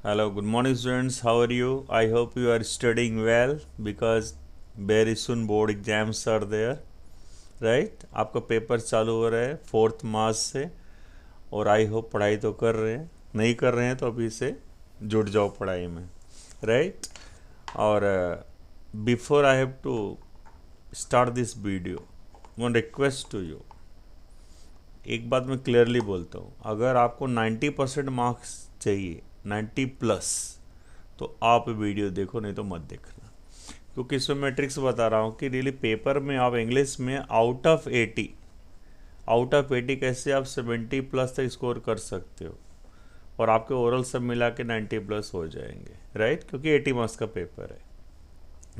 Hello, good morning, students. How are you? I hope you are studying well because very soon board exams are there, right? आपका paper चालू हो रहा है 4 मार्च से और I hope पढ़ाई तो कर रहे हैं, नहीं कर रहे हैं तो अभी से जुट जाओ पढ़ाई में, राइट? और before I have to start this video, one request to you. एक बात मैं क्लियरली बोलता हूँ, अगर आपको 90% मार्क्स चाहिए, 90 प्लस, तो आप वीडियो देखो, नहीं तो मत देखना। क्योंकि इसमें मैं ट्रिक्स बता रहा हूँ कि रियली पेपर में आप इंग्लिश में आउट ऑफ 80 कैसे आप 70 प्लस तक स्कोर कर सकते हो और आपके ओरल सब मिला के 90 प्लस हो जाएंगे, राइट? क्योंकि 80 मार्क्स का पेपर है।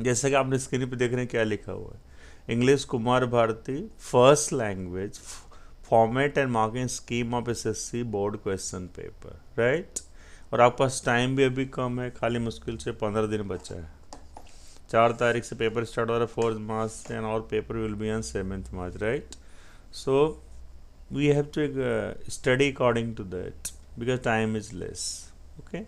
जैसे कि आपने स्क्रीन पे देख रहे हैं क्या लिखा हुआ है, English Kumar Bharati first language format and marking scheme of SSC board question paper, right? और आपके पास टाइम भी अभी कम है, खाली मुश्किल से 15 दिन बचा है। 4 तारीख से पेपर स्टार्ट हो रहा है 4 मार्च एंड और paper will be on 7 March, right? So we have to study according to that because time is less, okay?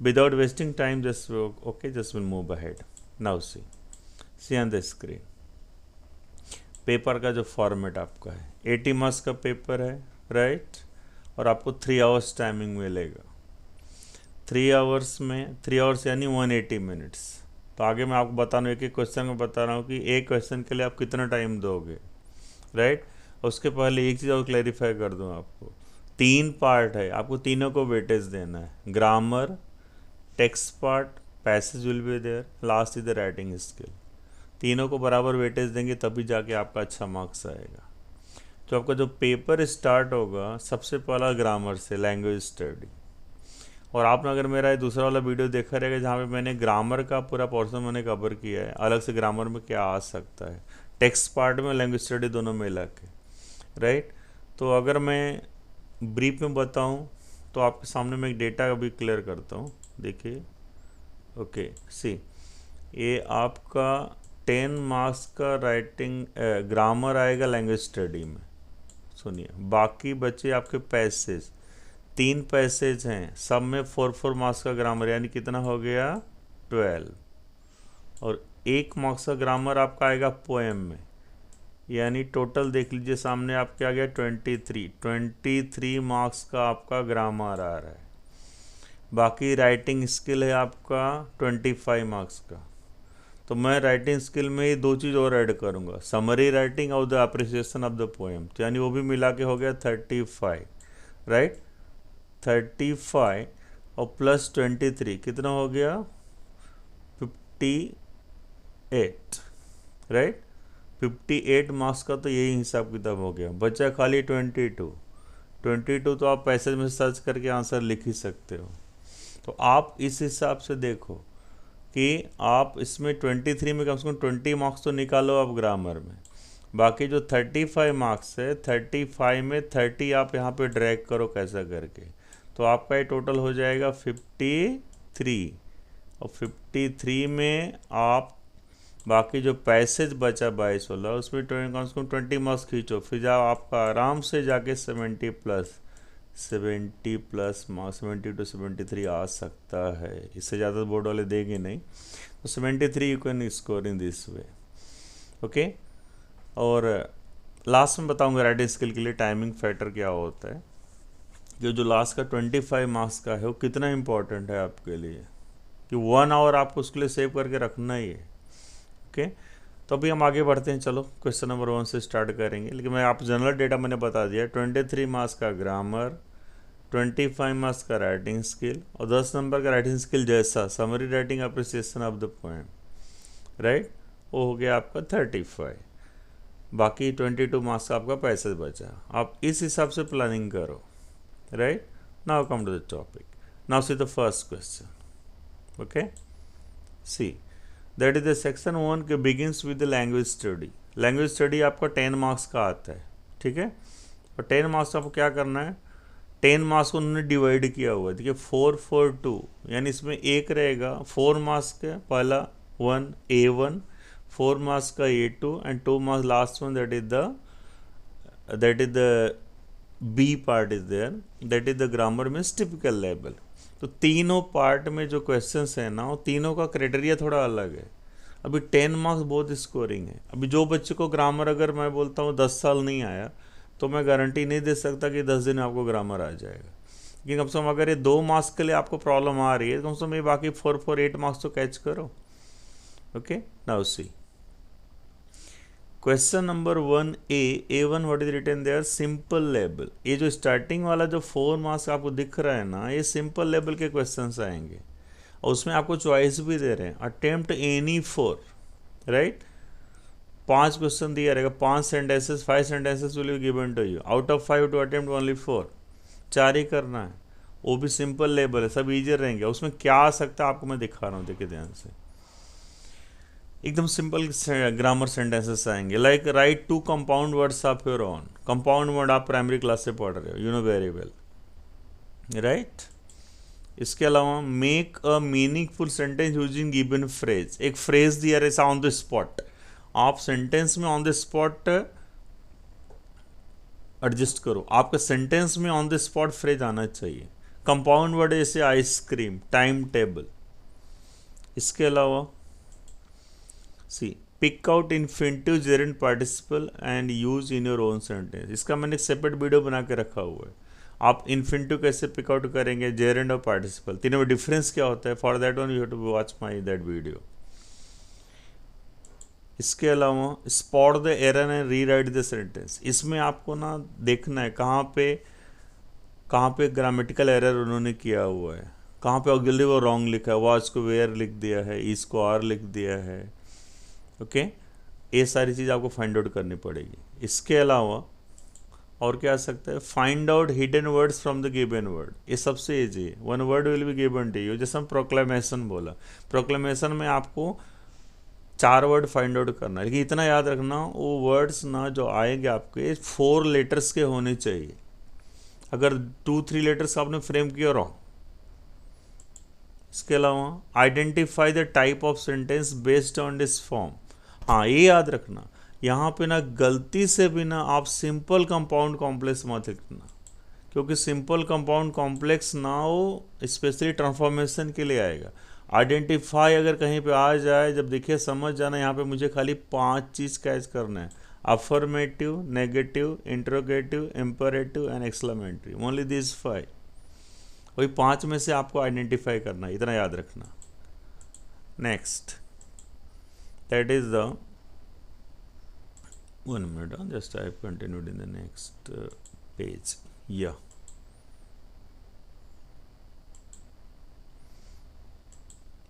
Without wasting time just okay, just will move ahead. Now see on the screen paper का जो format आपका है, 80 marks का paper है, right? और आपको 3 hours timing मिलेगा। 3 hours में 3 आवर्स यानी 180 मिनट्स। तो आगे मैं आपको बता रहा हूँ, एक एक क्वेश्चन में बता रहा हूँ कि एक क्वेश्चन के लिए आप कितना टाइम दोगे, राइट? उसके पहले एक चीज़ और क्लैरिफाई कर दूँ आपको, 3 पार्ट है, आपको तीनों को वेटेज देना है। Grammar, text part, passage will be there, last is the writing skill. तीनों को बराबर वेटेज देंगे तभी जाके आपका अच्छा मार्क्स आएगा। तो आपका जो पेपर स्टार्ट होगा सबसे पहला ग्रामर से, लैंग्वेज स्टडी। और आपने अगर मेरा ये दूसरा वाला वीडियो देखा रहेगा जहाँ पे मैंने ग्रामर का पूरा पोर्शन मैंने कवर किया है, अलग से ग्रामर में क्या आ सकता है, टेक्स्ट पार्ट में, लैंग्वेज स्टडी दोनों मिला के, राइट? तो अगर मैं ब्रीफ में बताऊँ तो आपके सामने मैं एक डेटा अभी क्लियर करता हूँ, देखिए। ओके, सी, ये आपका 10 मार्क्स का राइटिंग ग्रामर आएगा लैंग्वेज स्टडी में। सुनिए, बाकी बचे आपके पैसेज, 3 पैसेज हैं, सब में 4 मार्क्स का ग्रामर, यानी कितना हो गया 12। और 1 मार्क्स का ग्रामर आपका आएगा पोएम में, यानी टोटल देख लीजिए सामने आपके आ गया 23 मार्क्स का आपका ग्रामर आ रहा है। बाकी राइटिंग स्किल है आपका 25 मार्क्स का। तो मैं राइटिंग स्किल में ही 2 चीज़ और ऐड करूँगा, समरी राइटिंग और the appreciation of the poem, तो यानी वो भी मिला के हो गया 35, राइट? 35 और प्लस 23 कितना हो गया 58, राइट? 58 मार्क्स का तो यही हिसाब किताब हो गया। बचा खाली 22 तो आप पैसेज में सर्च करके आंसर लिख ही सकते हो। तो आप इस हिसाब से देखो कि आप इसमें 23 में कम से कम 20 मार्क्स तो निकालो आप ग्रामर में। बाकी जो 35 मार्क्स है, 35 में 30 आप यहाँ पे ड्रैग करो कैसा करके, तो आपका ये टोटल हो जाएगा 53। और 53 में आप बाकी जो पैसेज बचा 22 उसमें कम से कम 20 मार्क्स खींचो, फिर जाओ आपका आराम से जाके 70 प्लस मार्क्स, 70 to 73 आ सकता है। इससे ज़्यादा बोर्ड वाले देंगे नहीं, तो 73 you can score in this way, okay? और लास्ट में बताऊंगा राइटिंग स्किल के लिए टाइमिंग फैक्टर क्या होता है, जो लास्ट का 25 मार्क्स का है वो कितना इंपॉर्टेंट है आपके लिए, कि 1 आवर आपको उसके लिए सेव करके रखना ही है, ओके? तो अभी हम आगे बढ़ते हैं, चलो क्वेश्चन नंबर 1 से स्टार्ट करेंगे। लेकिन मैं आप जनरल डेटा मैंने बता दिया, 23 मार्क्स का ग्रामर, 25 मार्क्स का राइटिंग स्किल और 10 नंबर का राइटिंग स्किल जैसा summary writing appreciation of the poem, right? वो हो गया आपका 35। बाकी 22 मार्क्स का आपका पैसेज बचा। आप इस हिसाब से प्लानिंग करो, right? Now come to the topic, now see the first question, okay? See, that is the section 1 के begins with the language study. Language study आपका 10 मार्क्स का आता है, ठीक है? और 10 मार्क्स का आपको क्या करना है, 10 मार्क्स को उन्होंने डिवाइड किया हुआ है, देखिए 4 4 2, यानी इसमें एक रहेगा 4 मार्क्स का पहला 1 A1, 4 मार्क्स का A2 and 2 marks last one, that is the B part is there, that is the grammar means typical level. तो तीनों पार्ट में जो क्वेश्चंस हैं ना, वो तीनों का क्राइटेरिया थोड़ा अलग है। अभी 10 मार्क्स बहुत स्कोरिंग है। अभी जो बच्चे को ग्रामर अगर मैं बोलता हूँ 10 साल नहीं आया, तो मैं गारंटी नहीं दे सकता कि 10 दिन में आपको ग्रामर आ जाएगा। लेकिन कम से कम अगर ये 2 मार्क्स के लिए आपको प्रॉब्लम आ रही है, कम से कम ये बाकी 8 मार्क्स तो कैच करो। Okay, now see question number 1A1 what is written there, simple level. ये जो स्टार्टिंग वाला जो 4 मार्क्स आपको दिख रहा है ना, ये सिंपल लेवल के क्वेश्चंस आएंगे और उसमें आपको चॉइस भी दे रहे हैं, अटेम्प्ट एनी 4, राइट। 5 क्वेश्चन दिया रहेगा, 5 sentences, 5 sentences will be given to you, out of 5 to attempt only 4, 4 ही करना है। वो भी सिंपल लेवल है, सब इजी रहेंगे। उसमें क्या आ सकता है आपको मैं दिखा रहा हूँ, देखिए ध्यान से। एकदम सिंपल ग्रामर सेंटेंसेस आएंगे, like right 2 compound words of your own. Compound word आप प्राइमरी क्लास से पढ़ रहे हो, you know very well, right. इसके अलावा make a meaningful sentence using given phrase. एक फ्रेज दिया रहेगा ऑन द स्पॉट, आप सेंटेंस में ऑन द स्पॉट एडजस्ट करो, आपके सेंटेंस में ऑन द स्पॉट फ्रेज आना चाहिए। कंपाउंड वर्ड जैसे आइसक्रीम, टाइम टेबल। इसके अलावा C pick out infinitive gerund participle and use in your own sentence. इसका मैंने एक सेपरेट वीडियो बना के रखा हुआ है। आप इन्फिनिटिव कैसे पिक आउट करेंगे, जेरेंट और पार्टिसिपल, तीनों में डिफरेंस क्या होता है, for that one you have to watch my that video. इसके अलावा spot the error and rewrite the sentence. इसमें आपको ना देखना है कहाँ पे ग्रामेटिकल एरर उन्होंने किया हुआ है, कहाँ पे ऑक्सिलरी वो रॉन्ग लिखा है, वॉच को वेयर लिख दिया है, इसको आर लिख दिया है। ओके, ये सारी चीज़ आपको फाइंड आउट करनी पड़ेगी। इसके अलावा और क्या आ सकता है, find out hidden words from the given word. ये सबसे ईजी है, 1 word will be given to you. जैसे हम प्रोक्लेमेशन बोला, प्रोक्लेमेशन में आपको 4 वर्ड फाइंड आउट करना है, लेकिन इतना याद रखना वो वर्ड्स ना जो आएंगे आपके 4 लेटर्स के होने चाहिए। अगर 2-3 लेटर्स आपने फ्रेम किया रॉन्ग। इसके अलावा identify the type of sentence based on this form. हाँ, ये याद रखना, यहाँ पे ना गलती से भी ना आप सिंपल कंपाउंड कॉम्प्लेक्स मत लिखना, क्योंकि सिंपल कंपाउंड कॉम्प्लेक्स ना हो स्पेशली ट्रांसफॉर्मेशन के लिए आएगा। आइडेंटिफाई अगर कहीं पे आ जाए, जब देखिए समझ जाना, यहाँ पे मुझे खाली 5 चीज़ कैच करना है, affirmative, negative, interrogative, imperative and exclamatory, only this 5। वही 5 में से आपको आइडेंटिफाई करना है, इतना याद रखना। Next, that is the 1 minute, just I have continued in the next page. Yeah.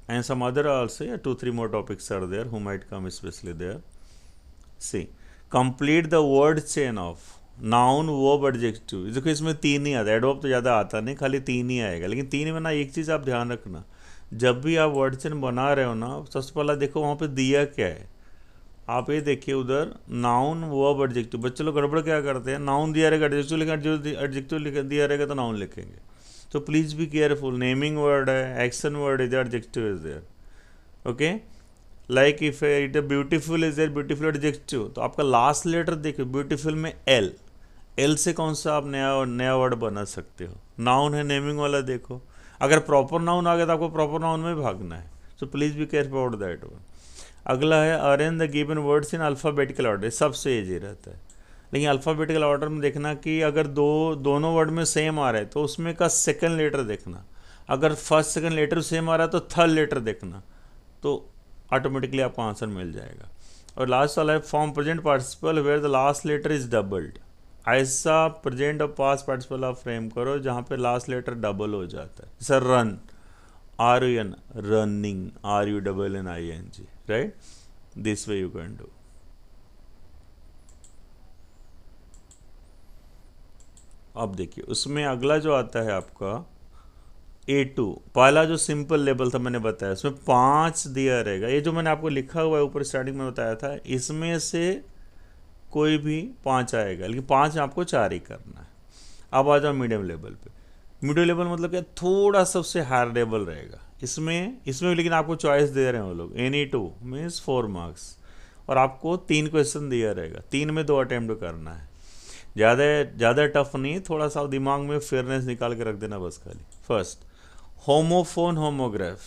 And some other also, 2-3 more topics are there who might come especially there. See, complete the word chain of noun, verb, adjective। देखो इसमें 3 ही आता है, adverb तो ज़्यादा आता नहीं, खाली 3 ही आएगा। लेकिन 3 में ना एक चीज़ आप ध्यान रखना, जब भी आप वर्ड चेन बना रहे हो ना, सबसे पहला देखो वहाँ पे दिया क्या है। आप ये देखिए उधर नाउन, वर्ब, एडजेक्टिव। बच्चे लोग गड़बड़ क्या करते हैं, नाउन दिया रहेगा एडजेक्टिव लिखेंगे, एडजेक्टिव दिया रहेगा तो नाउन लिखेंगे। तो please be careful, naming word है, action word is there, adjective is there. Okay, like if it beautiful is there, beautiful adjective, तो आपका लास्ट लेटर देखिए, ब्यूटीफुल में एल से कौन सा आप नया वर्ड बना सकते हो। नाउन है, नेमिंग वाला देखो, अगर प्रॉपर नाउन आ गया तो आपको प्रॉपर नाउन में भागना है। So please be careful about that one. अगला है arrange the given words in alphabetical order, सबसे ईजी रहता है। लेकिन अल्फ़ाबेटिकल ऑर्डर में देखना कि अगर दोनों वर्ड में सेम आ रहा है तो उसमें का सेकंड लेटर देखना, अगर फर्स्ट सेकंड लेटर सेम आ रहा है तो थर्ड लेटर देखना, तो ऑटोमेटिकली आपको आंसर मिल जाएगा। और लास्ट वाला है form present participle where the last letter is doubled. ऐसा प्रेजेंट और पास्ट पार्टिसिपल आप फ्रेम करो जहाँ पे लास्ट लेटर डबल हो जाता है। जैसे run, RUN, running, RUNNING, right? This way you can do. अब देखिए उसमें अगला जो आता है आपका A2, पहला जो सिंपल लेवल था मैंने बताया, उसमें 5 दिया रहेगा। ये जो मैंने आपको लिखा हुआ है ऊपर स्टार्टिंग में बताया था, इसमें से कोई भी 5 आएगा, लेकिन 5 आपको 4 ही करना है। अब आ जाओ मीडियम लेवल पे। मीडियम लेवल मतलब क्या, थोड़ा सबसे हायर लेवल रहेगा। इसमें लेकिन आपको चॉइस दे रहे हैं वो लोग, any2 मीन्स 4 मार्क्स, और आपको 3 क्वेश्चन दिया रहेगा, 3 में 2 अटेम्प्ट करना है। ज़्यादा टफ नहीं, थोड़ा सा दिमाग में फेयरनेस निकाल के रख देना बस खाली। First, homophone homograph,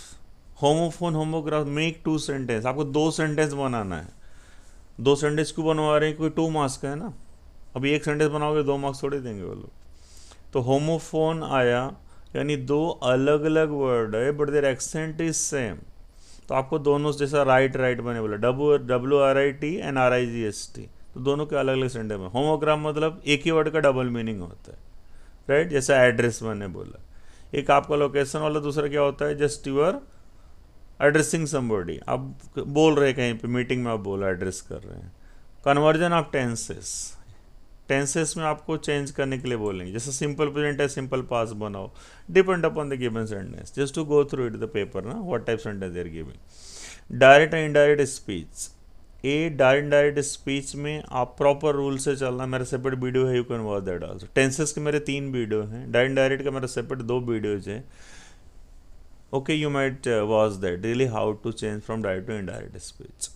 homophone homograph make 2 sentence, आपको 2 सेंटेंस बनाना है। 2 सेंटेंस क्यों बनवा रहे हैं, कोई 2 मार्क्स का है ना, अभी 1 सेंटेंस बनाओगे 2 मार्क्स थोड़े देंगे वो लोग। तो होमोफोन आया, यानी 2 अलग अलग वर्ड है but there accent is same. तो आपको दोनों, जैसा राइट राइट मैंने बोला, WRIT एंड RIGST, तो दोनों के अलग अलग सेंटेंस में। होमोग्राफ मतलब एक ही वर्ड का डबल मीनिंग होता है, राइट, जैसा एड्रेस मैंने बोला। एक आपका लोकेशन वाला, दूसरा क्या होता है, जस्ट यूर एड्रेसिंग समबॉडी, आप बोल रहे हैं कहीं पे मीटिंग में, आप बोला एड्रेस कर रहे हैं। कन्वर्जन ऑफ टेंसेस, टेंसेस में आपको चेंज करने के लिए बोलेंगे, जैसे सिंपल प्रेजेंट है सिंपल पास बनाओ, depend upon the given sentence, just to go through it the paper ना, what type sentence they are giving. Direct and indirect speech, a direct indirect speech में आप प्रॉपर रूल से चलना। मेरा separate video है, you can watch that also. Tenses के मेरे 3 video हैं, डायरेक्ट इनडायरेक्ट का मेरा सेपरेट 2 वीडियोज है। Okay, you might watch that, really how to change from direct to indirect speech.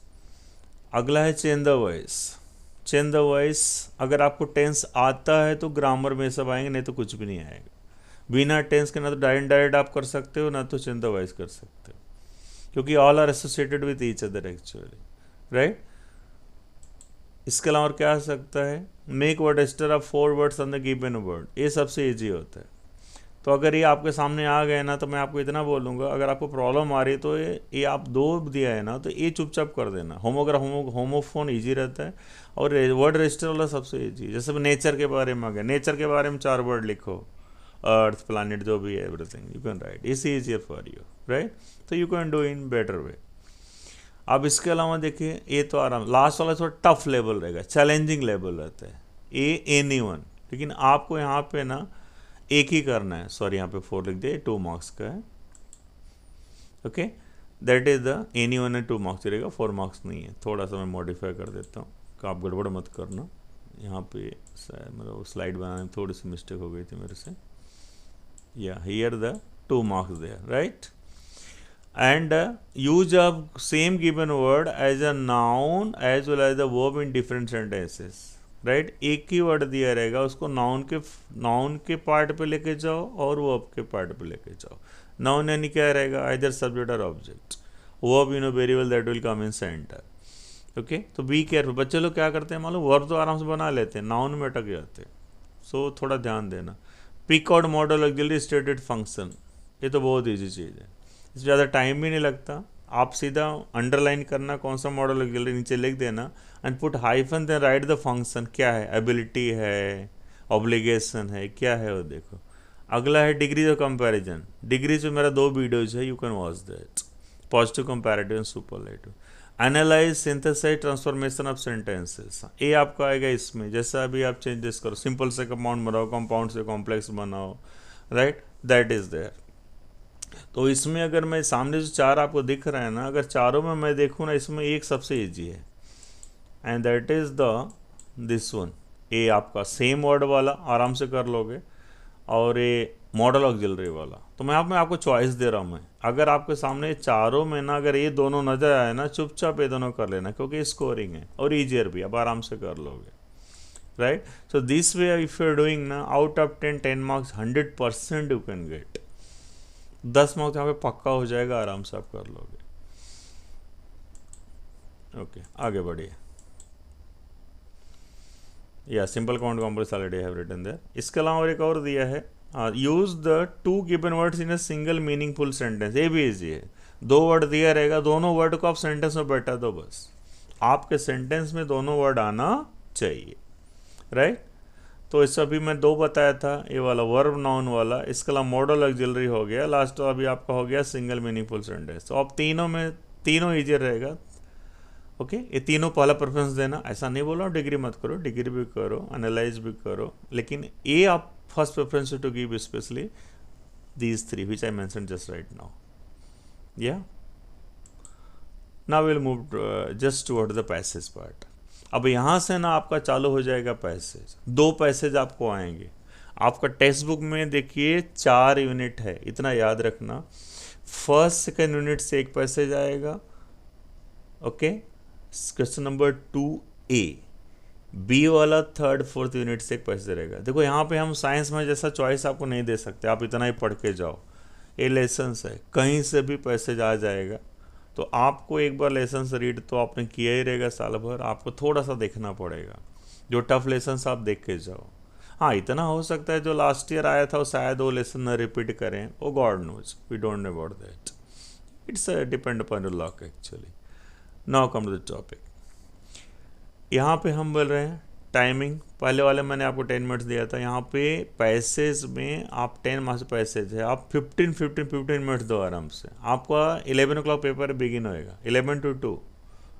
अगला है change the voice. Change the voice, अगर आपको टेंस आता है तो ग्रामर में सब आएंगे, नहीं तो कुछ भी नहीं आएगा। बिना टेंस के ना तो डायरेक्ट डायरेक्ट आप कर सकते हो, ना तो चेंज द वॉइस कर सकते हो, क्योंकि all are associated with each other actually, right. इसके अलावा और क्या आ सकता है, make word ester of 4 words on the given word, ये सबसे ईजी होता है। तो अगर ये आपके सामने आ गए ना, तो मैं आपको इतना बोलूँगा, अगर आपको प्रॉब्लम आ रही है तो ये आप 2 दिया है ना, तो ये चुपचाप कर देना। होमोग्राफ होमोफोन ईजी रहता है, और वर्ड रजिस्टर वाला सबसे ईजी। जैसे नेचर के बारे में आ गया, नेचर के बारे में 4 वर्ड लिखो, अर्थ प्लानिट जो भी है, everything you can write, it's easier for you, right. तो you can do in better way. अब इसके अलावा देखिए, ये तो आराम, लास्ट वाला थोड़ा टफ लेवल रहेगा, चैलेंजिंग लेवल रहता है, एनीवन। लेकिन आपको यहाँ पे ना एक ही करना है, सॉरी यहाँ पे 4 लिख दिया, 2 मार्क्स का है। Okay, that is the anyone है, 2 मार्क्स रहेगा, 4 मार्क्स नहीं है। थोड़ा सा मैं मॉडिफाई कर देता हूँ, आप गड़बड़ मत करना। यहाँ पे मतलब स्लाइड बनाने में थोड़ी सी मिस्टेक हो गई थी मेरे से। या here the 2 marks there, right. and use of same given word as a noun as well as the verb in different sentences, right. एक ही वर्ड दिया रहेगा, उसको नाउन के पार्ट पे लेके जाओ और वर्ब के पार्ट पे लेके जाओ। नाउन यानी क्या रहेगा, आइदर सब्जेक्ट और object. Verb you know very well that will come in centre. Okay, तो बी केयरफुल। बच्चे लोग क्या करते हैं मालूम, वर्ब तो आराम से बना लेते हैं, नाउन में अटक जाते हैं, सो थोड़ा ध्यान देना। Pick out modal auxiliary stated function, ये तो बहुत ईजी चीज़ है, इसमें ज़्यादा टाइम भी नहीं लगता। आप सीधा अंडरलाइन करना कौन सा मॉडल ऑक्सिलरी, नीचे लिख देना and put hyphen, then write the function, क्या है, एबिलिटी है, ऑब्लिगेशन है, क्या है वो देखो। अगला है डिग्रीज ऑफ कंपैरिजन। डिग्रीज में मेरा 2 वीडियोज है, you can watch that, positive comparative and superlative. Analyse synthesise transformation of sentences, ये आपका आएगा इसमें। जैसा अभी आप चेंजेस करो, सिंपल से कंपाउंड बनाओ, कंपाउंड से कॉम्प्लेक्स बनाओ, राइट, दैट इज देयर। तो इसमें अगर मैं सामने जो 4 आपको दिख रहा है ना, अगर चारों में मैं देखूँ ना, इसमें एक सबसे ईजी है, and that is the this one. ये आपका सेम वर्ड वाला आराम से कर लोगे, और ये मॉडल ऑक्सिलरी वाला। तो मैं आपको चॉइस दे रहा हूँ। मैं अगर आपके सामने चारों में ना अगर ये दोनों नजर आए ना, चुपचाप ये दोनों कर लेना, क्योंकि स्कोरिंग है और ईजियर भी, अब आराम से कर लोगे, right. So this way if you are doing ना, out of 10 marks 100% you can get. 10 marks यहाँ पे पक्का हो जाएगा, आराम से आप कर लोगे। ओके, आगे बढ़िए। या simple compound complex already have written there. इसके अलावा और एक और दिया है, यूज द 2 गिवन वर्ड्स इन अ सिंगल मीनिंगफुल सेंटेंस। ये भी इजी है, 2 वर्ड दिया रहेगा, दोनों वर्ड को आप सेंटेंस में बैठा दो, बस आपके सेंटेंस में दोनों वर्ड आना चाहिए, राइट। तो इस अभी मैं 2 बताया था, ये वाला वर्ब नाउन वाला, इसके अलावा मॉडल ऑक्सिलरी हो गया, लास्ट अभी आपका हो गया सिंगल मीनिंगफुल सेंटेंस। तो आप तीनों ईजी रहेगा। ओके, ये तीनों पहला प्रेफरेंस देना, ऐसा नहीं बोला डिग्री मत करो, डिग्री भी करो, एनालाइज भी करो, लेकिन ये आप first preference to give specially these 3 which I mention just right now. या now will move just toward the passage part. अब यहाँ से ना आपका चालू हो जाएगा पैसेज। 2 पैसेज आपको आएंगे। आपका टेक्स्ट बुक में देखिए 4 यूनिट है, इतना याद रखना। फर्स्ट सेकेंड यूनिट से एक पैसेज आएगा, okay. Question number 2A, B वाला थर्ड फोर्थ यूनिट से एक पैसेज रहेगा। देखो यहाँ पे हम साइंस में जैसा चॉइस आपको नहीं दे सकते, आप इतना ही पढ़ के जाओ, ये लेसन्स है, कहीं से भी पैसेज आ जाएगा। तो आपको एक बार लेसन्स रीड तो आपने किया ही रहेगा साल भर, आपको थोड़ा सा देखना पड़ेगा, जो टफ लेसन्स आप देख के जाओ। हाँ, इतना हो सकता है जो लास्ट ईयर आया था वो शायद वो लेसन न रिपीट करें, वो God knows, we don't know about that, it's depend upon your luck actually. Now come to the topic. यहाँ पे हम बोल रहे हैं टाइमिंग, पहले वाले मैंने आपको 10 मिनट्स दिया था, यहाँ पे पैसेज में आप 10 मार्क्स पैसेज है, आप 15 मिनट्स दो आराम से। आपका 11 o'clock पेपर बिगिन होएगा, 11 to 2,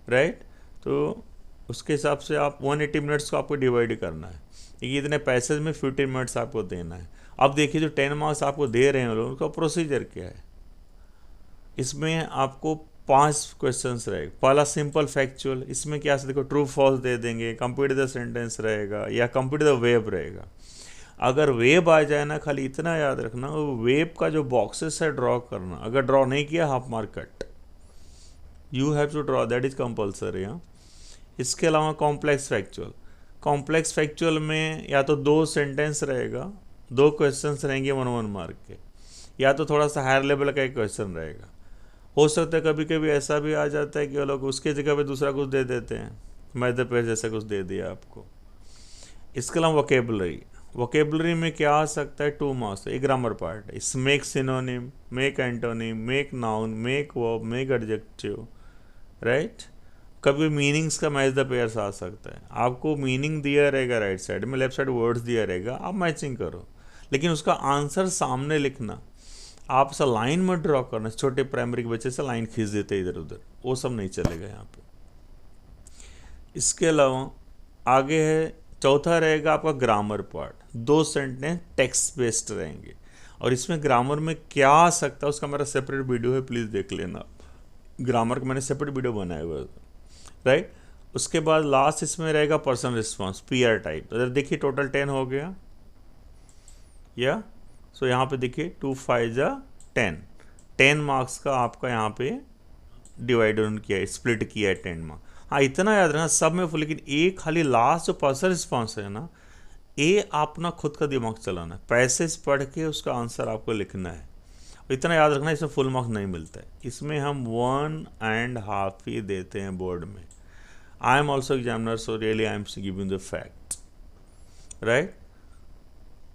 राइट। तो उसके हिसाब से आप 180 मिनट्स को आपको डिवाइड करना है, ये इतने पैसेज में 15 मिनट्स आपको देना है। अब देखिए जो 10 मार्क्स आपको दे रहे हैं लोग, उनका प्रोसीजर क्या है। इसमें आपको 5 क्वेश्चंस रहेगा। पहला सिंपल फैक्चुअल, इसमें क्या से देखो ट्रू फॉल्स दे देंगे, कंप्लीट द सेंटेंस रहेगा या कंप्लीट द वेब रहेगा। अगर वेब आ जाए ना, खाली इतना याद रखना, वो वेब का जो बॉक्सेस है ड्रॉ करना, अगर ड्रॉ नहीं किया half mark cut, you have to draw, that is compulsory. हाँ, इसके अलावा कॉम्प्लेक्स फैक्चुअल, कॉम्प्लेक्स फैक्चुअल में या तो 2 सेंटेंस रहेगा, 2 क्वेश्चंस रहेंगे 1 मार्क के, या तो थोड़ा सा हायर लेवल का एक क्वेश्चन रहेगा। हो सकता है कभी कभी ऐसा भी आ जाता है कि वो लोग उसके जगह पे दूसरा कुछ दे देते हैं, मैथ पेज जैसा कुछ दे दिया आपको। इसके अलावा वोकेबलरी, वोकेबलरी में क्या आ सकता है, 2 मार्क्स, एक ग्रामर पार्ट है, make synonym, make antonym, make noun, make verb, make adjective, right. कभी मीनिंग्स का मैच द पेयर्स आ सकता है, आपको मीनिंग दिया रहेगा राइट साइड में, लेफ्ट साइड वर्ड्स दिया रहेगा, आप मैचिंग करो, लेकिन उसका आंसर सामने लिखना। आप सा लाइन में ड्रॉ करना, छोटे प्राइमरी के बच्चे से लाइन खींच देते इधर उधर, वो सब नहीं चलेगा यहाँ पे। इसके अलावा आगे है, चौथा रहेगा आपका grammar part, 2 sentence text based रहेंगे, और इसमें ग्रामर में क्या आ सकता है उसका मेरा सेपरेट वीडियो है, प्लीज़ देख लेना। ग्रामर का मैंने सेपरेट वीडियो बनाया हुआ है, राइट। उसके बाद लास्ट इसमें रहेगा पर्सन रिस्पॉन्स, PR टाइप। अगर देखिए टोटल 10 हो गया, या सो यहाँ पे देखिए 2 5 जा 10 मार्क्स का आपका यहाँ पे डिवाइड किया है, स्प्लिट किया है 10 मार्क्स। हाँ, इतना याद रखना सब में, लेकिन एक खाली लास्ट जो पर्सन रिस्पॉन्स है ना, ये अपना खुद का दिमाग चलाना है, पैसेज पढ़ के उसका आंसर आपको लिखना है। इतना याद रखना, इसमें फुल मार्क्स नहीं मिलता है, इसमें हम 1.5 ही देते हैं बोर्ड में। I am also examiner, so really I am giving the fact, right.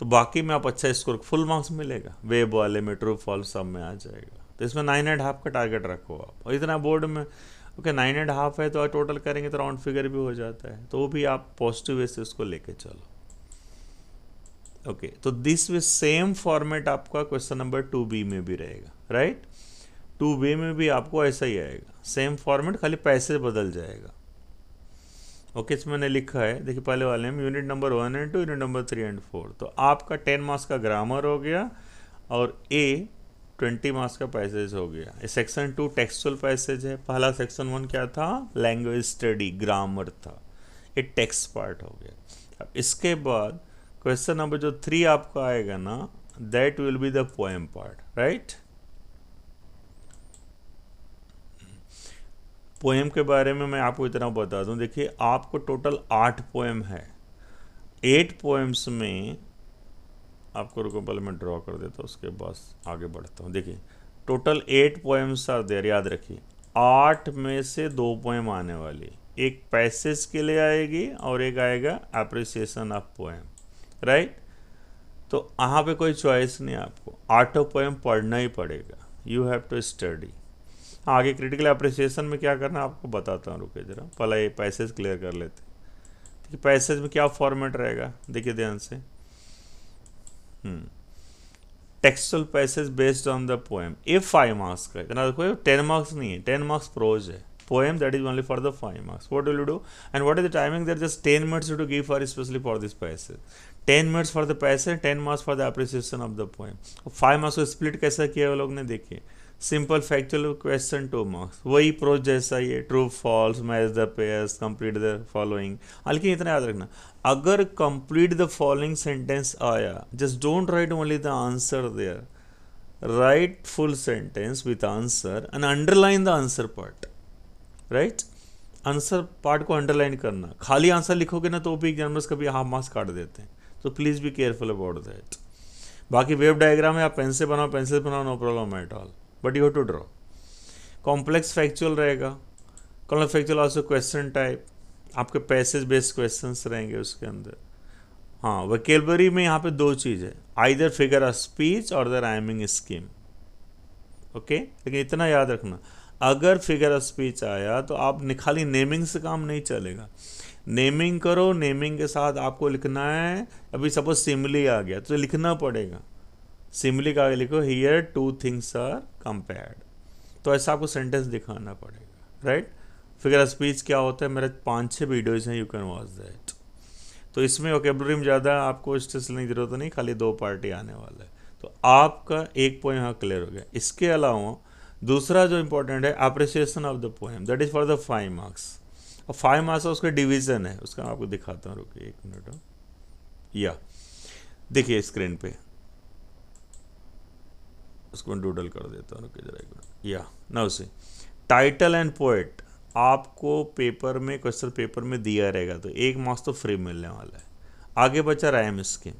तो बाकी में आप अच्छा स्कोर, फुल मार्क्स मिलेगा, वेब वाले में ट्रू फॉल्स सब में आ जाएगा। तो इसमें 9.5 का टारगेट रखो आप, और इतना बोर्ड में ओके 9.5 है तो टोटल करेंगे तो राउंड फिगर भी हो जाता है, तो वो भी आप पॉजिटिव वे से उसको लेके चलो। ओके, तो दिस वे सेम फॉर्मेट आपका क्वेश्चन नंबर 2B में भी रहेगा, राइट। 2B में भी आपको ऐसा ही आएगा, सेम फॉर्मेट, खाली पैसे बदल जाएगा। ओके, इसमें मैंने लिखा है, देखिए पहले वाले में यूनिट नंबर 1 और 2, यूनिट नंबर 3 और 4। तो आपका 10 मार्क्स का ग्रामर हो गया, और 20 मार्क्स का पैसेज हो गया। सेक्शन 2 टेक्सचुअल पैसेज है, पहला सेक्शन 1 क्या था, लैंग्वेज स्टडी, ग्रामर था, ये टेक्स्ट पार्ट हो गया। अब इसके बाद क्वेश्चन नंबर जो 3 आपका आएगा ना, that will be the poem part, right. Poem के बारे में मैं आपको इतना बता दूं, देखिए आपको टोटल 8 पोएम है। 8 पोएम्स में आपको, रुको पहले मैं ड्रॉ कर देता हूँ, उसके बाद आगे बढ़ता हूँ। देखिए टोटल 8 पोएम्स आर देयर, याद रखिए 8 में से 2 पोएम आने वाली, एक पैसेज के लिए आएगी और एक आएगा एप्रिसिएशन ऑफ पोएम, राइट। तो यहाँ पे कोई चॉइस नहीं, आपको 8 पोएम पढ़ना ही पड़ेगा, यू हैव टू स्टडी। आगे क्रिटिकल अप्रिसिएशन में क्या करना आपको बताता हूँ, रुके जरा, पहले ये पैसेज क्लियर कर लेते हैं। देखिए पैसेज में क्या फॉर्मेट रहेगा, देखिए ध्यान से, textual passage based on the poem, ये 5 मार्क्स का, इतना देखो 10 मार्क्स नहीं है, 10 मार्क्स प्रोज है, poem that is only for the 5 marks. What will you do, and what is the timing? There just 10 minutes to give for especially for this passage, 10 minutes for the passage, 10 marks for the appreciation of the poem. 5 marks को split कैसा किया वो लोग ने, देखिए simple factual question 2 marks, वही prose जैसा ही है, true false, match the pairs, complete the following. लेकिन इतना याद रखना, अगर कंप्लीट द फॉलोइंग सेंटेंस आया, just don't write only the answer there, write full sentence with answer and underline the answer part, right. Answer part को underline करना, खाली answer लिखोगे ना तो भी एग्जामिनर्स कभी हाफ मार्क्स काट देते हैं, तो please be careful about that. बाकी वेव डायग्राम है, आप पेन से बनाओ, no problem at all, but you have to draw. Complex factual रहेगा, complex factual also question type, आपके पैसेज बेस्ड क्वेश्चंस रहेंगे उसके अंदर। हाँ, वोकैबुलरी में यहाँ पे दो चीज़ है, आइदर फिगर ऑफ स्पीच और द राइमिंग स्कीम। ओके, लेकिन इतना याद रखना, अगर फिगर ऑफ स्पीच आया तो आप खाली नेमिंग से काम नहीं चलेगा, नेमिंग करो, नेमिंग के साथ आपको लिखना है। अभी सपोज सिमली आ गया तो लिखना पड़ेगा, सिमली का आगे लिखो here two things are compared, तो ऐसा आपको सेंटेंस दिखाना पड़ेगा, राइट। फिगर ऑफ स्पीच क्या होता है, मेरे 5-6 वीडियोज़ हैं, यू कैन वॉच दैट। तो इसमें वोकैबुलरी में ज़्यादा आपको स्ट्रेस लेने की जरूरत नहीं, खाली 2 पार्टी आने वाला है। तो आपका एक पोएम यहाँ क्लियर हो गया। इसके अलावा दूसरा जो इंपॉर्टेंट है, appreciation of the poem, that is for the 5 marks. और 5 मार्क्स उसका डिवीज़न है, उसका आपको दिखाता हूँ, रुकिए 1 मिनट। या देखिए स्क्रीन पे, उसको मैं डूडल कर देता हूँ, रुकिए जरा 1 मिनट। या नाउ से टाइटल एंड पोएट आपको पेपर में, क्वेश्चन पेपर में दिया रहेगा, तो 1 मार्क्स तो फ्री मिलने वाला है। आगे बचा राइम स्कीम,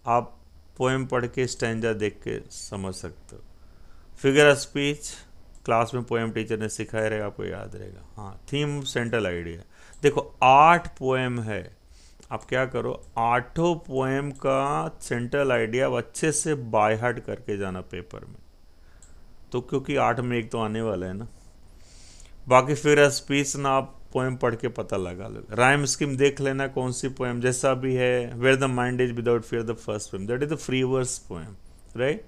आप पोएम पढ़ के स्टैंजा देख के समझ सकते हो। फिगर ऑफ स्पीच क्लास में पोएम टीचर ने सिखाया रहेगा, आपको याद रहेगा। हाँ, थीम सेंट्रल आइडिया, देखो 8 पोएम है, आप क्या करो 8 पोएम का सेंट्रल आइडिया अच्छे से बाय हार्ट करके जाना पेपर में, तो क्योंकि 8 में 1 तो आने वाला है ना। बाकी फिर स्पीच ना आप पोएम पढ़ के पता लगा लो, राइम स्कीम देख लेना कौन सी पोएम, जैसा भी है, where the mind is without fear the first poem, that is the free verse poem, right.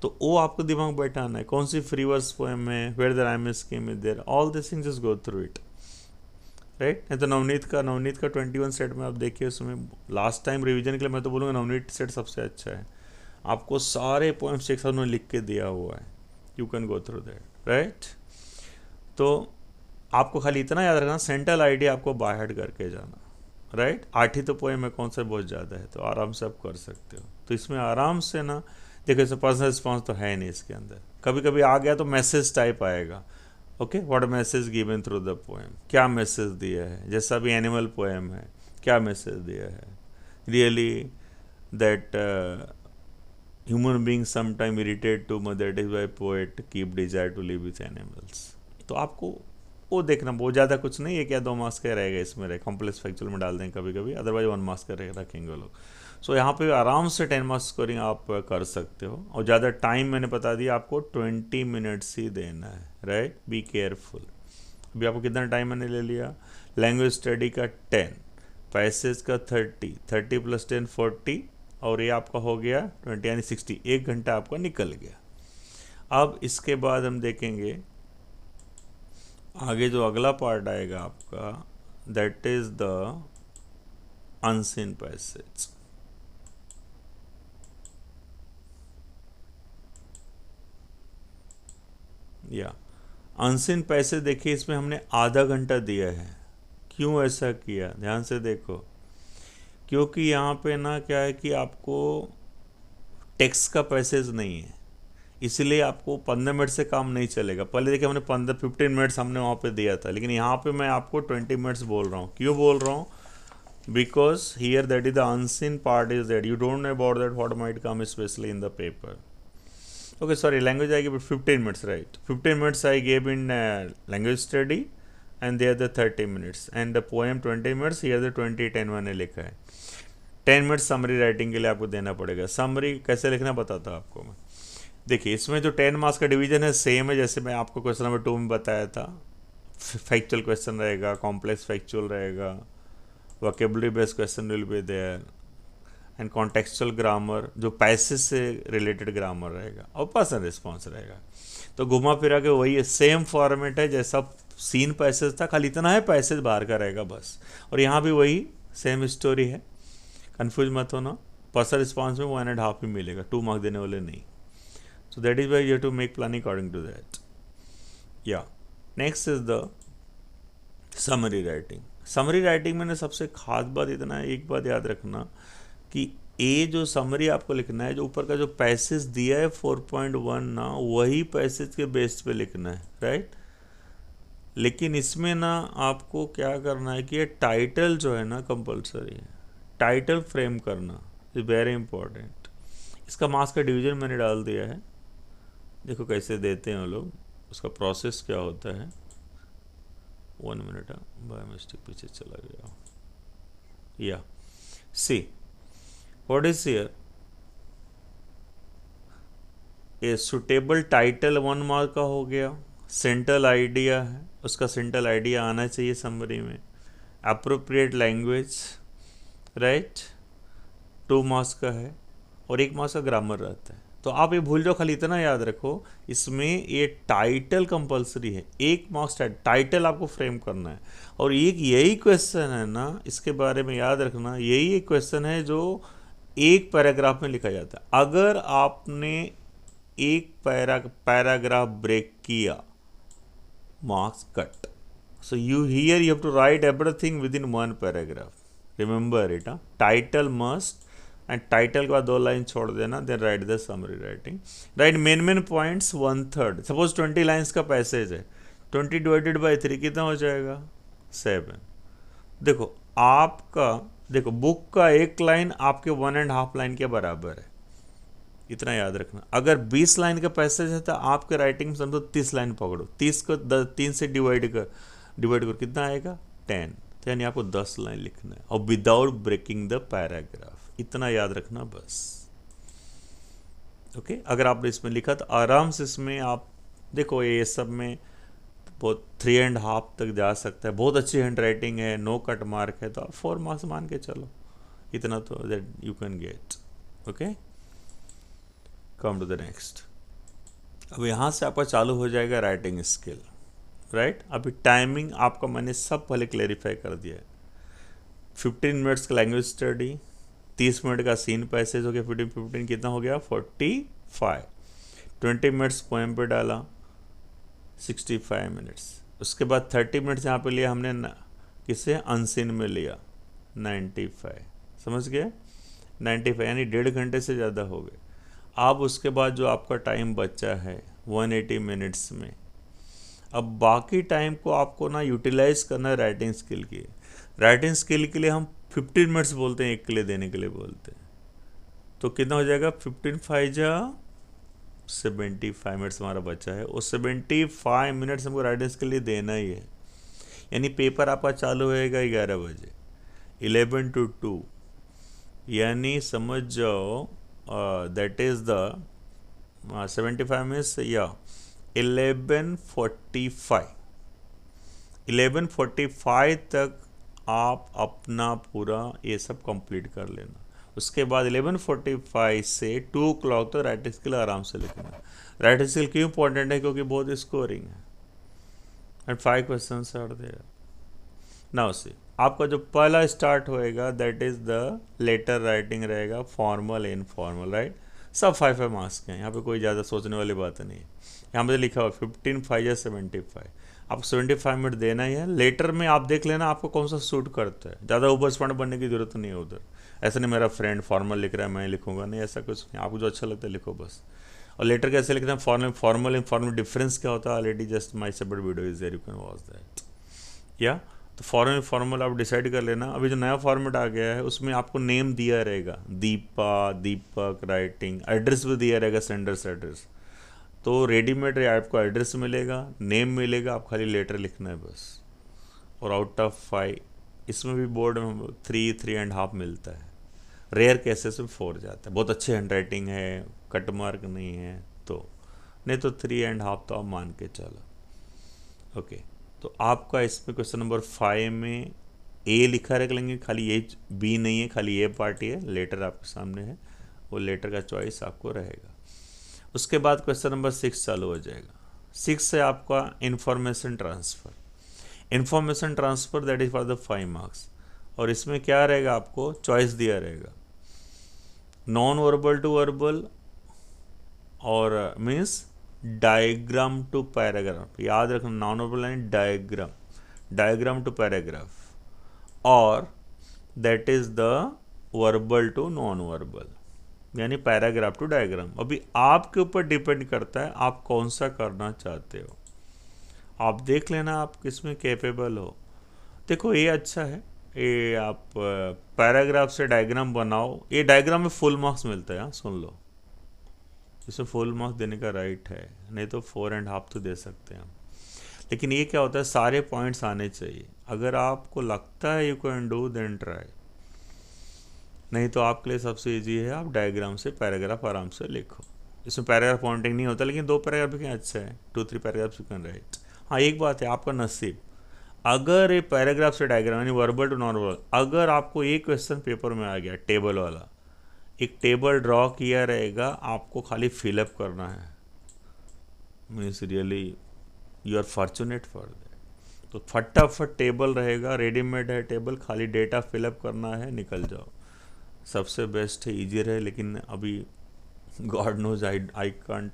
तो वो आपको दिमाग बैठाना है, कौन सी फ्री वर्स पोएम है, where the rhyme scheme is there, all this things just go through it, right. नहीं तो नवनीत का 21 सेट में आप देखिए, उसमें लास्ट टाइम रिवीजन के लिए मैं तो बोलूँगा नवनीत सेट सबसे अच्छा है, आपको सारे पोएम्स एक साथ उन्होंने लिख के दिया हुआ है, you can go through that, right. तो आपको खाली इतना याद रखना, सेंट्रल आइडिया आपको बाय हार्ट करके जाना, राइट। 8 ही तो पोएम है, कौन सा बहुत ज़्यादा है, तो आराम से आप कर सकते हो। तो इसमें आराम से ना देखो, इसे पर्सनल रिस्पॉन्स तो है नहीं इसके अंदर, कभी कभी आ गया तो मैसेज टाइप आएगा, okay, what message given through the poem, क्या मैसेज दिया है, जैसा भी एनिमल पोएम है, क्या मैसेज दिया है, really that human being sometime irritate too much, that is why poet keep desire to live with animals. तो आपको वो देखना, बहुत ज़्यादा कुछ नहीं, 1 या 2 मार्क्स का रहेगा इसमें, रहे कॉम्प्लेक्स फैक्चुअल में डाल देंगे कभी कभी, अदरवाइज 1 मार्क्स का रखेंगे वो लोग। सो यहाँ पे आराम से 10 मार्क्स स्कोरिंग आप कर सकते हो, और ज़्यादा टाइम मैंने बता दिया आपको 20 मिनट्स ही देना है, राइट, बी केयरफुल। अभी आपको कितना टाइम मैंने ले लिया, लैंग्वेज स्टडी का 10, पैसेज का 30 + 10 40, और ये आपका हो गया 20 यानी 60, 1 घंटा आपका निकल गया। अब इसके बाद हम देखेंगे आगे जो अगला पार्ट आएगा आपका, that is the unseen passage. या अनसीन पैसेज देखिए, इसमें हमने आधा घंटा दिया है। क्यों ऐसा किया, ध्यान से देखो, क्योंकि यहाँ पे ना क्या है कि आपको टेक्स्ट का पैसेज नहीं है, इसलिए आपको 15 मिनट से काम नहीं चलेगा। पहले देखिए हमने 15 मिनट्स हमने वहाँ पे दिया था, लेकिन यहाँ पे मैं आपको 20 मिनट्स बोल रहा हूँ। क्यों बोल रहा हूँ, because here that is the unseen part is that you don't know about that what might come specially in the paper. Okay, sorry, language आएगी 15 minutes, right, 15 minutes I gave in language study and there the 30 minutes and the poem 20 minutes, here the 20-10 मैंने लिखा है। 10 minutes summary writing के लिए आपको देना पड़ेगा। Summary कैसे लिखना बताता आपको मैं। देखिए इसमें जो 10 मार्क्स का डिवीजन है सेम है जैसे मैं आपको क्वेश्चन नंबर 2 में बताया था। फैक्चुअल क्वेश्चन रहेगा, कॉम्प्लेक्स फैक्चुअल रहेगा, vocabulary based question will be there, and contextual grammar जो पैसेज से रिलेटेड ग्रामर रहेगा, और पर्सन रिस्पॉन्स रहेगा। तो घुमा फिरा के वही है, सेम फॉर्मेट है जैसा सीन पैसेज था, खाली इतना है पैसेज बाहर का रहेगा बस। और यहाँ भी वही सेम स्टोरी है, कन्फ्यूज मत होना। पर्सन रिस्पॉन्स में 1.5 ही मिलेगा, 2 मार्क्स देने वाले नहीं। So that is why you have to make plan according to that. Yeah. Next is the summary writing. Summary writing में सबसे खास बात इतना है, एक बात याद रखना कि ये जो समरी आपको लिखना है, जो ऊपर का जो पैसेज दिया है 4.1 ना, वही पैसेज के बेस पे लिखना है, राइट। लेकिन इसमें ना आपको क्या करना है कि ये टाइटल जो है ना कंपलसरी है, टाइटल फ्रेम करना इज वेरी इंपॉर्टेंट। इसका मार्क्स का डिवीजन मैंने डाल दिया है, देखो कैसे देते हैं वो लोग, उसका प्रोसेस क्या होता है। 1 मिनट, बाय मिस्टेक पीछे चला गया। या see what is here, a suitable title 1 mark का हो गया, सेंट्रल आइडिया है, उसका सेंट्रल आइडिया आना चाहिए समरी में, अप्रोप्रिएट लैंग्वेज राइट 2 मार्क्स का है, और 1 मार्क्स का ग्रामर रहता है। तो आप ये भूल जाओ, खाली इतना याद रखो इसमें ये टाइटल कंपलसरी है, 1 मार्क्स टाइटल आपको फ्रेम करना है। और एक यही क्वेश्चन है ना, इसके बारे में याद रखना, यही एक क्वेश्चन है जो एक पैराग्राफ में लिखा जाता है। अगर आपने एक पैराग्राफ ब्रेक किया, marks cut. So you here you have to write everything within 1 paragraph, remember it. Title must, and title के बाद 2 लाइन छोड़ देना, then write the summary writing. Write main points 1/3। Suppose 20 lines का passage है, 20 divided by 3 कितना हो जाएगा 7। देखो आपका, देखो बुक का 1 लाइन आपके 1.5 लाइन के बराबर है, इतना याद रखना। अगर 20 लाइन का पैसेज है तो आपके राइटिंग में समझो 30 लाइन पकड़ो, 30 को 3 से डिवाइड कर कितना आएगा 10, तो यानी आपको 10 लाइन लिखना है, और विदाउट ब्रेकिंग द पैराग्राफ, इतना याद रखना बस। ओके अगर आपने इसमें लिखा तो आराम से इसमें आप देखो, ये सब में बहुत 3.5 तक जा सकता है, बहुत अच्छी हैंड राइटिंग है, नो कट मार्क है, तो आप 4 मार्क्स मान के चलो, इतना तो that you can get. Okay come to the next. अब यहाँ से आपका चालू हो जाएगा राइटिंग स्किल राइट। अभी टाइमिंग आपका मैंने सब पहले क्लेरिफाई कर दिया है। 15 मिनट्स का लैंग्वेज स्टडी, 30 मिनट का सीन पैसेज हो गया, 15 कितना हो गया 45, 20 मिनट्स पोएम पे डाला 65 मिनट्स। उसके बाद 30 मिनट्स यहाँ पे लिया हमने किसे अनसीन में लिया 95, समझ गए 95 यानी 1.5 घंटे से ज़्यादा हो गए। अब उसके बाद जो आपका टाइम बचा है 180 मिनट्स में, अब बाकी टाइम को आपको ना यूटिलाइज करना है राइटिंग स्किल की। राइटिंग स्किल के लिए हम 15 मिनट्स बोलते हैं, एक के लिए देने के लिए बोलते हैं, तो कितना हो जाएगा 15 5 जा 75 मिनट्स हमारा बचा है, और 75 मिनट्स हमको राइटिंग स्किल लिए देना ही है। यानी पेपर आपका चालू होएगा 11 बजे, 11 to 2, यानी समझ जाओ दैट इज़ द 75 मिनट्स या 11:45 तक आप अपना पूरा ये सब कंप्लीट कर लेना। उसके बाद 11:45 से 2 o'clock तक राइटिंग स्किल आराम से लिखना। राइटिंग स्किल क्यों इंपॉर्टेंट है, क्योंकि बहुत स्कोरिंग है and 5 questions are there. Now see आपका जो पहला स्टार्ट होएगा that is the letter writing रहेगा, फॉर्मल इनफॉर्मल राइट, सब 5 मार्क्स के हैं, यहाँ पे कोई ज़्यादा सोचने वाली बात नहीं है। यहाँ पे लिखा हुआ 15 5 या 75, आपको 75 मिनट देना ही है। लेटर में आप देख लेना आपको कौन सा सूट करता है, ज़्यादा ओवर स्मार्ट बनने की जरूरत नहीं है उधर। ऐसा नहीं मेरा फ्रेंड फॉर्मल लिख रहा है मैं लिखूंगा, नहीं ऐसा कुछ नहीं, आपको जो अच्छा लगता है लिखो बस। और लेटर कैसे लिखते हैं, फॉर्मल इनफॉर्मल डिफरेंस क्या होता है, already just my separate video is there, you can watch that. या तो फॉर्मल आप डिसाइड कर लेना। अभी जो नया फॉर्मेट आ गया है उसमें आपको नेम दिया रहेगा, दीपा, दीपक राइटिंग, एड्रेस भी दिया रहेगा, सेंडर्स एड्रेस। तो रेडीमेड आपको एड्रेस मिलेगा, नेम मिलेगा, आप खाली लेटर लिखना है बस। और आउट ऑफ 5 इसमें भी बोर्ड में 3 3.5 मिलता है, रेयर केसेस में 4 जाता है। बहुत अच्छे हैंड राइटिंग है, कट मार्क नहीं है तो, नहीं तो 3.5 तो आप मान के चलो। ओके तो आपका इसमें क्वेश्चन नंबर 5 में ए लिखा रख लेंगे, खाली ए बी नहीं है, खाली ए पार्टी है, लेटर आपके सामने है, वो लेटर का चॉइस आपको रहेगा। उसके बाद क्वेश्चन नंबर 6 चालू हो जाएगा। 6 से आपका information transfer, information transfer that is for the 5 marks. और इसमें क्या रहेगा, आपको चॉइस दिया रहेगा नॉन वर्बल टू वर्बल और मीन्स डायग्राम टू पैराग्राफ। याद रखना नॉन वर्बल यानी डायग्राम, डायग्राम टू पैराग्राफ, और that is the verbal to non verbal यानी पैराग्राफ टू डायग्राम। अभी आपके ऊपर डिपेंड करता है आप कौन सा करना चाहते हो, आप देख लेना आप किसमें कैपेबल हो। देखो ये अच्छा है, ये आप पैराग्राफ से डायग्राम बनाओ, ये डायग्राम में फुल मार्क्स मिलता है, सुन लो इसमें फुल मार्क्स देने का राइट है, नहीं तो 4.5 तो दे सकते हैं हम। लेकिन ये क्या होता है, सारे पॉइंट्स आने चाहिए। अगर आपको लगता है you can do then try, नहीं तो आपके लिए सबसे इजी है आप डायग्राम से पैराग्राफ आराम से लिखो। इसमें पैराग्राफ पॉइंटिंग नहीं होता, लेकिन 2 पैराग्राफ लिखें अच्छा है, 2-3 पैराग्राफ यू कैन राइट। हाँ एक बात है, आपका नसीब, अगर ये पैराग्राफ से डायग्राम यानी वर्बल टू नॉन वर्बल, अगर आपको एक क्वेश्चन पेपर में आ गया टेबल वाला, एक टेबल ड्रॉ किया रहेगा, आपको खाली फिलअप करना है, means really you are fortunate for that. तो फटाफट टेबल रहेगा, रेडीमेड है टेबल, खाली डेटा फिलअप करना है, निकल जाओ। सबसे बेस्ट है, इजी रहे, लेकिन अभी God knows I can't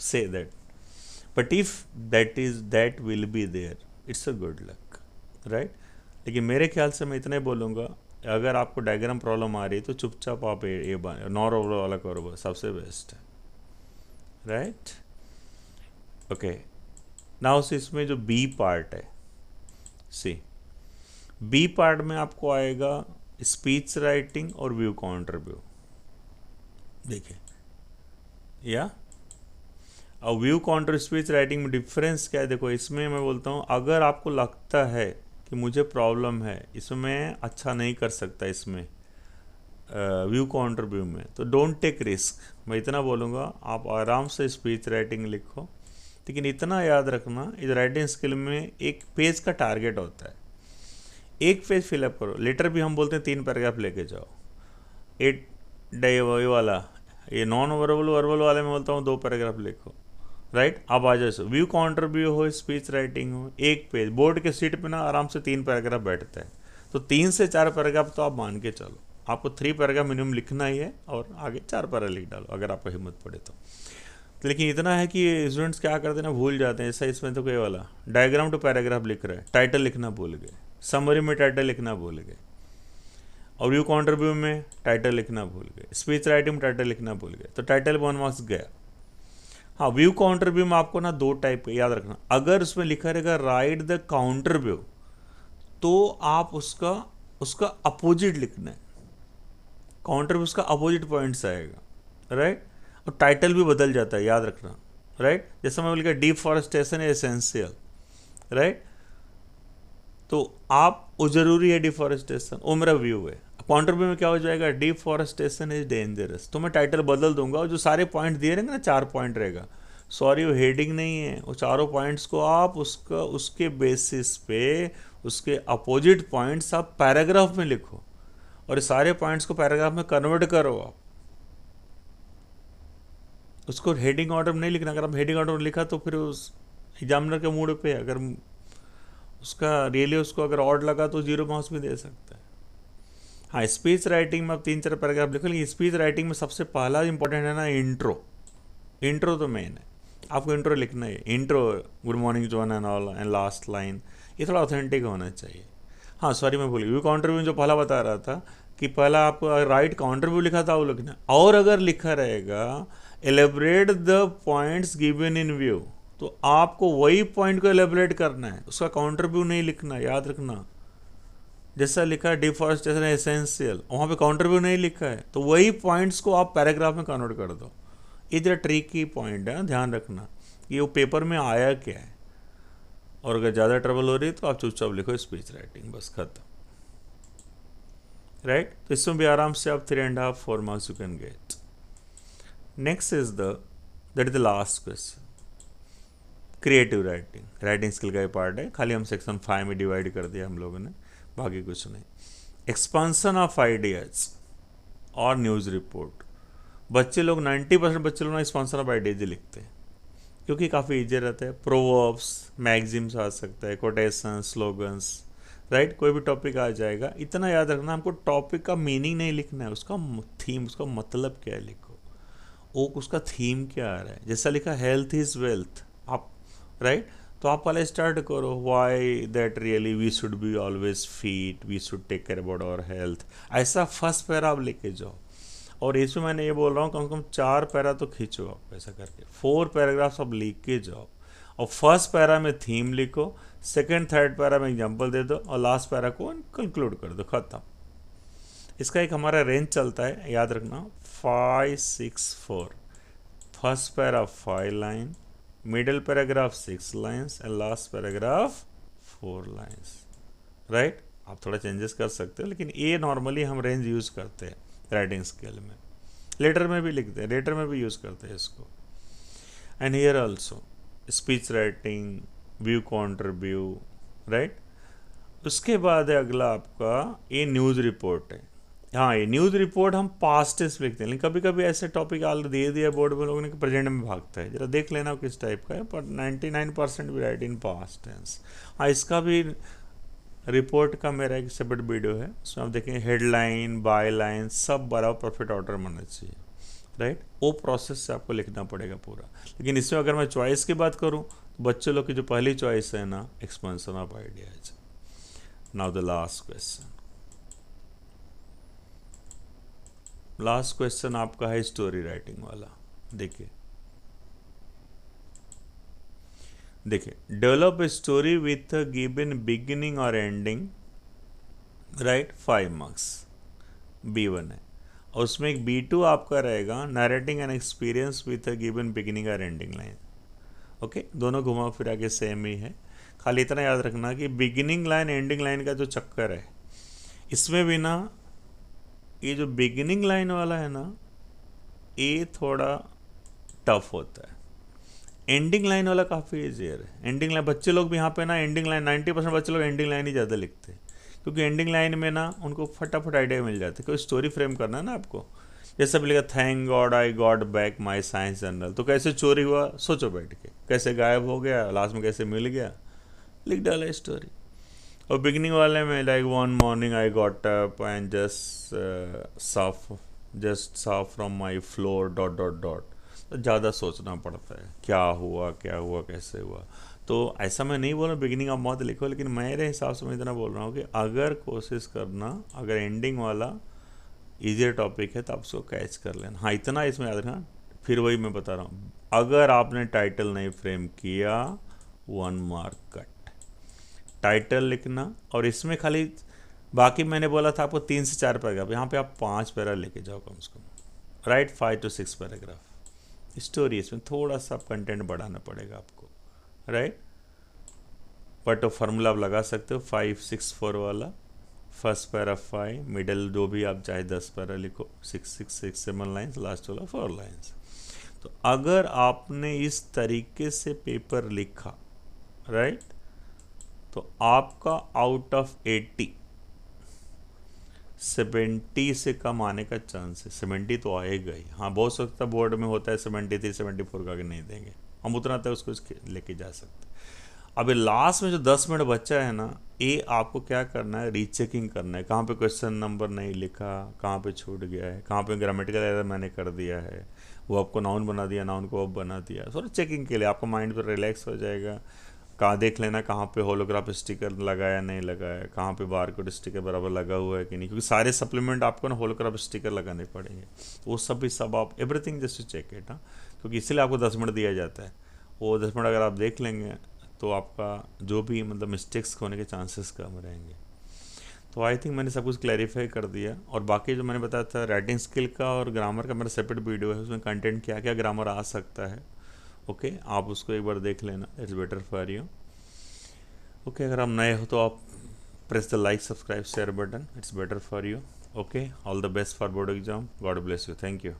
say that, but if that will be there it's a good luck, right. लेकिन मेरे ख्याल से मैं इतना ही बोलूँगा, अगर आपको डायग्राम प्रॉब्लम आ रही है तो चुपचाप आप ये नॉर ओवर वाला करो, बस सबसे बेस्ट है, राइट। ओके, नाउ से इसमें जो बी पार्ट है, सी बी पार्ट में आपको आएगा स्पीच राइटिंग और व्यू काउंटर व्यू। देखिए या अब व्यू काउंटर स्पीच राइटिंग में डिफरेंस क्या है, देखो इसमें मैं बोलता हूँ अगर आपको लगता है कि मुझे प्रॉब्लम है, इसमें अच्छा नहीं कर सकता इसमें व्यू काउंटर व्यू में, तो डोंट टेक रिस्क। मैं इतना बोलूँगा, आप आराम से स्पीच राइटिंग लिखो, लेकिन इतना याद रखना इस राइटिंग स्किल में एक पेज का टारगेट होता है, एक पेज फिलअप करो। लेटर भी हम बोलते हैं 3 पैराग्राफ लेके जाओ, 8 डे वही वाला, ये नॉन वर्बल वर्बल वाले में बोलता हूँ 2 पैराग्राफ लिखो, राइट। अब आ जाए व्यू काउंटर व्यू हो, स्पीच राइटिंग हो, एक पेज बोर्ड के सीट पे ना आराम से 3 पैराग्राफ बैठता है, तो 3 से 4 पैराग्राफ तो आप मान के चलो, आपको 3 पैराग्राफ मिनिमम लिखना ही है, और आगे 4 पैरा लिख डालो अगर आपको हिम्मत पड़े तो। लेकिन इतना है कि स्टूडेंट्स क्या करते हैं ना, भूल जाते हैं। ऐसा इसमें तो कोई वाला डायग्राम टू पैराग्राफ लिख रहे हैं, टाइटल लिखना भूल गए, समरी में टाइटल लिखना भूल गए, और व्यू काउंटर व्यू में टाइटल लिखना भूल गए, स्पीच राइटिंग में टाइटल लिखना भूल गए, तो टाइटल 1 मार्क्स गया। हाँ, व्यू काउंटर व्यू में आपको ना 2 टाइप याद रखना, अगर उसमें लिखा रहेगा राइट द काउंटर व्यू, तो आप उसका अपोजिट लिखना है, काउंटर व्यू उसका अपोजिट पॉइंट्स आएगा, राइट। और टाइटल भी बदल जाता है, याद रखना, राइट। जैसे मैं बोल गया डिफॉरेस्टेशन इज एसेंशियल, राइट, तो आप वो जरूरी है डिफॉरेस्टेशन, वो मेरा व्यू है। काउंटर व्यू में क्या हो जाएगा, डिफॉरेस्टेशन इज डेंजरस, तो मैं टाइटल बदल दूंगा, और जो सारे पॉइंट दिए रहेंगे ना, 4 पॉइंट रहेगा, सॉरी वो हेडिंग नहीं है, वो चारों पॉइंट्स को आप उसके बेसिस पे उसके अपोजिट पॉइंट्स आप पैराग्राफ में लिखो, और सारे पॉइंट्स को पैराग्राफ में कन्वर्ट करो आप। उसको हेडिंग ऑर्डर में नहीं लिखना, अगर आप हेडिंग ऑर्डर में लिखा तो फिर उस एग्जामिनर के मूड पे अगर उसका रियली उसको अगर ऑड लगा तो 0 मार्क्स भी दे सकता है। हाँ, स्पीच राइटिंग में आप 3-4 पैराग्राफ लिखो, लेकिन स्पीच राइटिंग में सबसे पहला इंपॉर्टेंट है ना इंट्रो तो मेन है, आपको इंट्रो लिखना है। Intro, good morning John and all, and last line, ये थोड़ा ऑथेंटिक होना चाहिए। हाँ सॉरी मैं भूल गया, व्यू काउंटर व्यू जो पहला बता रहा था कि पहला आपको राइट काउंटर व्यू लिखा था वो लिखना, और अगर लिखा रहेगा elaborate the points given in view, तो आपको वही पॉइंट को एलेबरेट करना है, उसका काउंटर व्यू नहीं लिखना, याद रखना। जैसा लिखा है डिफॉरेस्टेशन एसेंशियल, वहाँ पे काउंटर व्यू नहीं लिखा है, तो वही पॉइंट्स को आप पैराग्राफ में कन्वर्ट कर दो। ये जरा ट्रिकी पॉइंट है, ध्यान रखना कि वो पेपर में आया क्या है, और अगर ज़्यादा ट्रबल हो रही है तो आप चुपचाप लिखो स्पीच राइटिंग, बस खत्म, राइट। तो इसमें भी आराम से आप 3.5-4 marks you can gate. Next is that is the last question, creative writing. Writing skill का ये पार्ट है, खाली हम सेक्शन 5 में डिवाइड कर दिया हम लोगों ने, बाकी कुछ नहीं। एक्सपांसन ऑफ आइडियाज और न्यूज़ रिपोर्ट, बच्चे लोग 90% बच्चे लोग ना एक्सपांसन ऑफ आइडियाज ही लिखते हैं, क्योंकि काफ़ी ईजी रहता है। प्रोवर्ब्स, मैगजीम्स आ सकता है, कोटेशन, स्लोगन्स, राइट, कोई भी टॉपिक आ जाएगा। इतना याद रखना, हमको टॉपिक का मीनिंग नहीं लिखना है, उसका थीम, उसका मतलब क्या है लिखो, वो उसका थीम क्या आ रहा है। जैसा लिखा हेल्थ इज़ वेल्थ, आप राइट, तो आप पहले स्टार्ट करो, why that really we should be always fit, we should take care about our health, ऐसा फर्स्ट पैरा आप लेके जाओ। और इसमें मैंने ये बोल रहा हूँ कम से कम 4 पैरा तो खींचो आप, ऐसा करके 4 पैराग्राफ्स आप लिख के जाओ, और फर्स्ट पैरा में थीम लिखो, सेकंड थर्ड पैरा में एग्जांपल दे दो, और लास्ट पैरा को कंक्लूड कर दो, खत्म। इसका एक हमारा रेंज चलता है, याद रखना 5, 6, 4, first paragraph 5 line, middle paragraph 6 lines and last paragraph 4 lines, right. आप थोड़ा चेंजेस कर सकते हो, लेकिन ये नॉर्मली हम रेंज यूज़ करते हैं राइटिंग स्केल में, लेटर में भी लिखते हैं, लेटर में भी यूज़ करते हैं इसको। And here also speech writing, view contribute, right. उसके बाद है अगला आपका ये न्यूज़ रिपोर्ट है। हाँ, ये न्यूज़ रिपोर्ट हम पास्ट टेंस लिखते हैं, लेकिन कभी कभी ऐसे टॉपिक आल दे दिया बोर्ड में लोगों ने कि प्रेजेंट में भागता है, जरा देख लेना किस टाइप का है, पर 99% भी राइट इन पास्ट टेंस। हाँ, इसका भी रिपोर्ट का मेरा एक सेपरेट वीडियो है, उसमें आप देखेंगे हेडलाइन, बाय लाइन सब बराबर परफेक्ट ऑर्डर में होना चाहिए, राइट। वो प्रोसेस से आपको लिखना पड़ेगा पूरा। लेकिन इसमें अगर मैं चॉइस की बात करूँ तो बच्चों लोग की जो पहली चॉइस है ना, expansion of ideas. Now the last question, last question आपका है स्टोरी राइटिंग वाला। देखिए develop a story with given beginning और एंडिंग, राइट, 5 मार्क्स B1 है। और उसमें एक B2 आपका रहेगा narrating an experience with given beginning और एंडिंग लाइन। ओके, दोनों घुमा फिरा के सेम ही है, खाली इतना याद रखना कि बिगिनिंग लाइन एंडिंग लाइन का जो चक्कर है, इसमें भी ना ये जो बिगिनिंग लाइन वाला है ना, ये थोड़ा टफ होता है। एंडिंग लाइन वाला काफ़ी ईजियर है। एंडिंग लाइन बच्चे लोग भी यहाँ पे ना एंडिंग लाइन 90% बच्चे लोग एंडिंग लाइन ही ज़्यादा लिखते हैं, क्योंकि एंडिंग लाइन में ना उनको फटाफट आइडिया मिल जाता है, कोई स्टोरी फ्रेम करना है ना आपको। जैसे भी लिखा thank God I got back my science journal, तो कैसे चोरी हुआ सोचो बैठ के, कैसे गायब हो गया, लास्ट में कैसे मिल गया, लिख डाला स्टोरी। और बिगिनिंग वाले में like one morning I got up and just साफ from my floor dot dot dot, तो ज़्यादा सोचना पड़ता है क्या हुआ कैसे हुआ। तो ऐसा मैं नहीं बोल रहा बिगिनिंग आप मत लिखो, लेकिन मेरे हिसाब से मैं इतना बोल रहा हूँ कि अगर कोशिश करना, अगर एंडिंग वाला ईजियर टॉपिक है तो आप उसको कैच कर लेना। हाँ, इतना इसमें याद रखना। फिर वही मैं बता रहा हूँ, अगर आपने टाइटल नहीं फ्रेम किया 1 मार्क कट। टाइटल लिखना, और इसमें खाली बाकी मैंने बोला था आपको 3 से 4 पैराग्राफ, यहाँ पे आप 5 पैरा लेके जाओ कम से कम, राइट, 5 to 6 पैराग्राफ स्टोरी। इसमें थोड़ा सा कंटेंट बढ़ाना पड़ेगा आपको, राइट। बट फार्मूला आप लगा सकते हो 5-6-4 वाला, फर्स्ट पैरा 5, मिडल जो भी आप चाहे 10 पैरा लिखो, 6-7 लाइन्स, लास्ट वाला 4 लाइन्स। तो अगर आपने इस तरीके से पेपर लिखा, राइट, तो आपका आउट ऑफ 80 70 से कम आने का चांस है। 70 तो आएगा ही। हाँ, बहुत सकता बोर्ड में होता है 73-74 का, आगे नहीं देंगे हम उतना तक उसको लेके जा सकते। अब लास्ट में जो 10 मिनट बचा है ना, ये आपको क्या करना है, रीचेकिंग करना है, कहाँ पे क्वेश्चन नंबर नहीं लिखा, कहाँ पे छूट गया है, कहाँ पे ग्रामेटिकल एरर मैंने कर दिया है, वो आपको नाउन बना दिया, नाउन को अब बना दिया। थोड़ा चेकिंग के लिए आपका माइंड पर रिलैक्स हो जाएगा। कहाँ देख लेना कहाँ पे होलोग्राफ स्टिकर लगाया नहीं लगाया, कहाँ पे बारकोड स्टिकर बराबर लगा हुआ है कि नहीं, क्योंकि सारे सप्लीमेंट आपको ना होलोग्राफ स्टिकर लगाने पड़ेंगे। वो सब भी सब आप everything just to check it. हाँ, क्योंकि इसलिए आपको 10 मिनट दिया जाता है। वो 10 मिनट अगर आप देख लेंगे तो आपका जो भी मतलब मिस्टेक्स होने के चांसेस कम रहेंगे। तो आई थिंक मैंने सब कुछ क्लैरिफाई कर दिया। और बाकी जो मैंने बताया था राइटिंग स्किल का और ग्रामर का मेरा सेपरेट वीडियो है, उसमें कंटेंट क्या क्या ग्रामर आ सकता है। ओके, आप उसको एक बार देख लेना, it's better for you. Okay, अगर आप नए हो तो आप press the like subscribe share button, it's better for you. Okay, all the best for board exam, God bless you, thank you.